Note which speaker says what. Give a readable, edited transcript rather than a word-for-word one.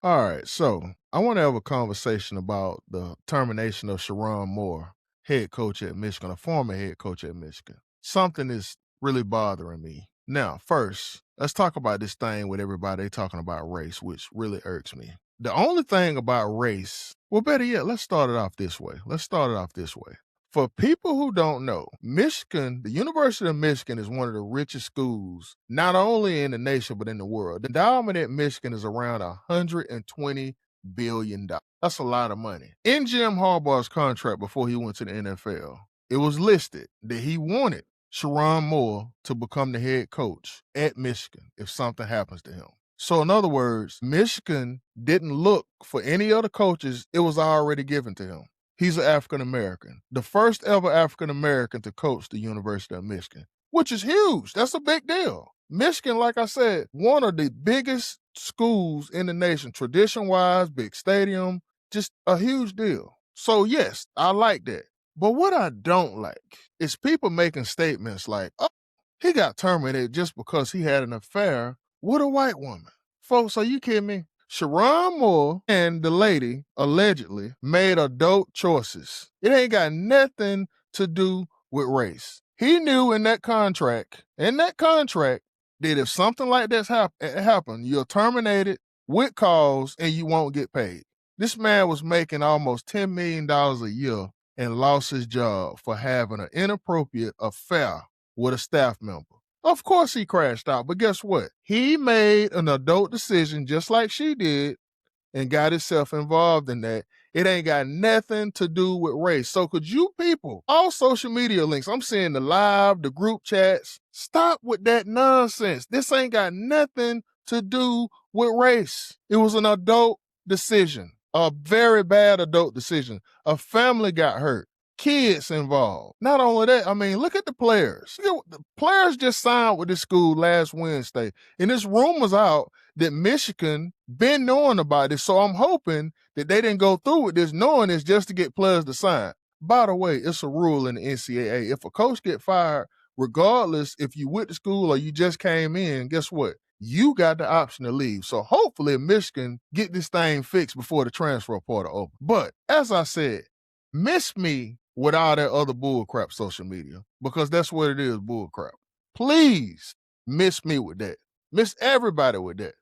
Speaker 1: All right, so I want to have a conversation about the termination of Sherrone Moore, head coach at Michigan, a former head coach at Michigan. Something is really bothering me. Now, first, let's talk about this thing with everybody talking about race, which really irks me. The only thing about race, well, better yet, let's start it off this way. Let's start it off this way. For people who don't know, Michigan, the University of Michigan is one of the richest schools, not only in the nation, but in the world. The endowment at Michigan is around $120 billion. That's a lot of money. In Jim Harbaugh's contract before he went to the NFL, it was listed that he wanted Sherrone Moore to become the head coach at Michigan if something happens to him. So, in other words, Michigan didn't look for any other coaches, it was already given to him. He's an African American, the first ever African American to coach the University of Michigan, which is huge. That's a big deal. Michigan, like I said, one of the biggest schools in the nation, tradition wise, big stadium, just a huge deal. So, yes, I like that. But what I don't like is people making statements like, oh, he got terminated just because he had an affair with a white woman. Folks, are you kidding me? Sherrone Moore and the lady allegedly made adult choices. It ain't got nothing to do with race. He knew in that contract, that if something like this happened, you're terminated with cause and you won't get paid. This man was making almost $10 million a year and lost his job for having an inappropriate affair with a staff member. Of course he crashed out, but guess what? He made an adult decision just like she did and got himself involved in that. It ain't got nothing to do with race. So could you people, all social media links, I'm seeing the live, the group chats, stop with that nonsense. This ain't got nothing to do with race. It was an adult decision, a very bad adult decision. A family got hurt. Kids involved. Not only that, I mean, look at the players. The players just signed with this school last Wednesday, and there's rumors out that Michigan been knowing about this. So I'm hoping that they didn't go through with this knowing this just to get players to sign. By the way, it's a rule in the NCAA. If a coach get fired, regardless if you went to school or you just came in, guess what? You got the option to leave. So hopefully Michigan get this thing fixed before the transfer portal open. But as I said, miss me with all that other bullcrap social media because that's what it is, bullcrap. Please miss me with that. Miss everybody with that.